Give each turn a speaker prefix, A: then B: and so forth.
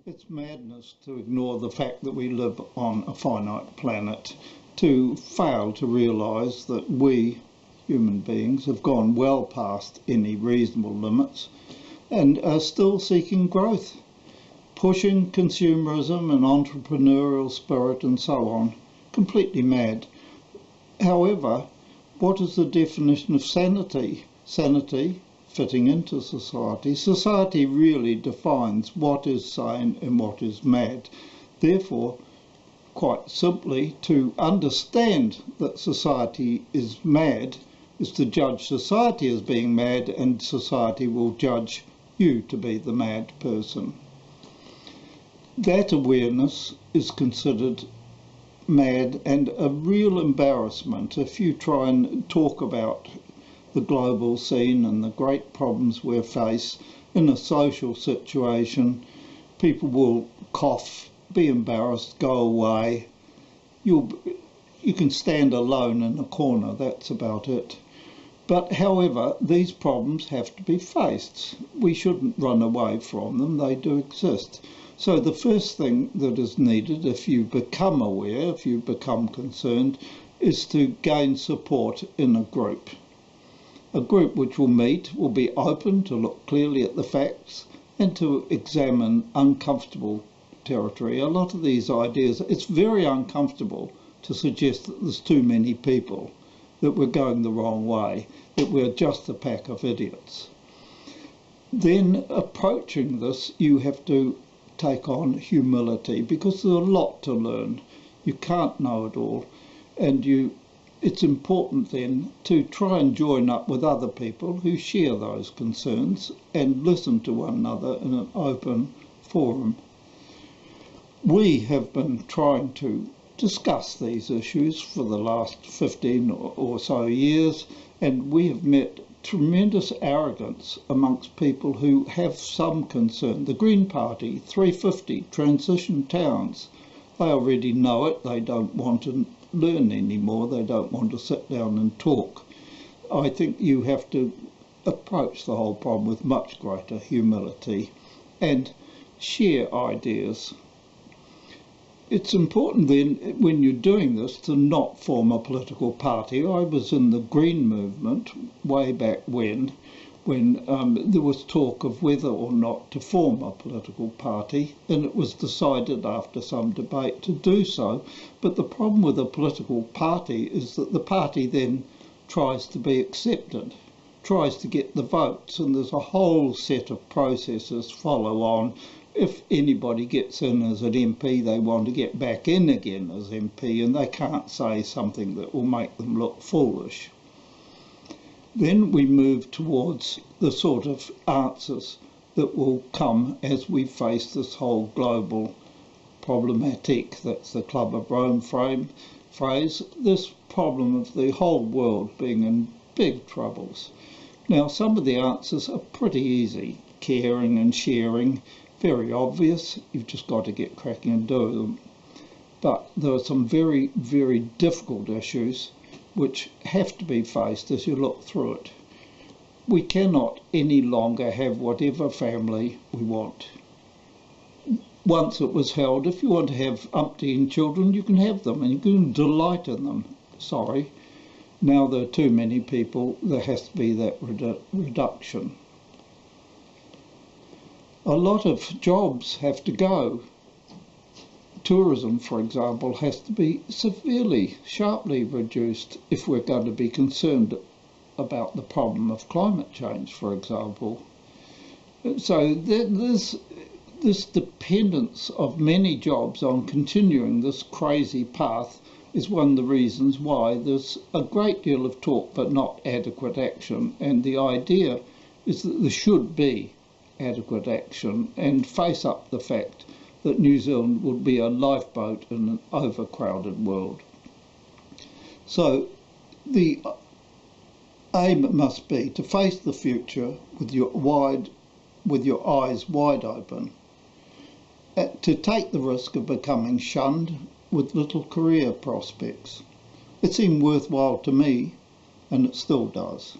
A: It's madness to ignore the fact that we live on a finite planet, to fail to realise that we, human beings, have gone well past any reasonable limits and are still seeking growth, pushing consumerism and entrepreneurial spirit and so on. Completely mad. However, what is the definition of sanity? Sanity, fitting into society. Society really defines what is sane and what is mad. Therefore, quite simply, to understand that society is mad is to judge society as being mad, and society will judge you to be the mad person. That awareness is considered mad and a real embarrassment if you try and talk about the global scene and the great problems we face in a social situation. People will cough, be embarrassed, go away. You can stand alone in a corner, that's about it. But however, these problems have to be faced. We shouldn't run away from them, they do exist. So the first thing that is needed, if you become aware, if you become concerned, is to gain support in a group. A group which will meet, will be open to look clearly at the facts and to examine uncomfortable territory. A lot of these ideas, it's very uncomfortable to suggest that there's too many people, that we're going the wrong way, that we're just a pack of idiots. Then approaching this, you have to take on humility, because there's a lot to learn. You can't know it all, and it's important then to try and join up with other people who share those concerns and listen to one another in an open forum. We have been trying to discuss these issues for the last 15 or so years, and we have met tremendous arrogance amongst people who have some concern. The Green Party, 350, transition towns, they already know it, they don't want to learn anymore, they don't want to sit down and talk. I think you have to approach the whole problem with much greater humility and share ideas. It's important then, when you're doing this, to not form a political party. I was in the Green movement way back when there was talk of whether or not to form a political party, and it was decided after some debate to do so. But the problem with a political party is that the party then tries to be accepted, tries to get the votes, and there's a whole set of processes follow on. If anybody gets in as an MP, they want to get back in again as MP, and they can't say something that will make them look foolish. Then we move towards the sort of answers that will come as we face this whole global problematic. That's the Club of Rome phrase, this problem of the whole world being in big troubles. Now, some of the answers are pretty easy. Caring and sharing, very obvious. You've just got to get cracking and do them. But there are some very, very difficult issues which have to be faced as you look through it. We cannot any longer have whatever family we want. Once it was held, if you want to have umpteen children, you can have them and you can delight in them. Sorry. Now there are too many people, there has to be that reduction. A lot of jobs have to go. Tourism, for example, has to be severely, sharply reduced if we're going to be concerned about the problem of climate change, for example. So there's this dependence of many jobs on continuing this crazy path is one of the reasons why there's a great deal of talk but not adequate action. And the idea is that there should be adequate action and face up the fact that New Zealand would be a lifeboat in an overcrowded world. So the aim must be to face the future with your eyes wide open, to take the risk of becoming shunned with little career prospects. It seemed worthwhile to me, and it still does.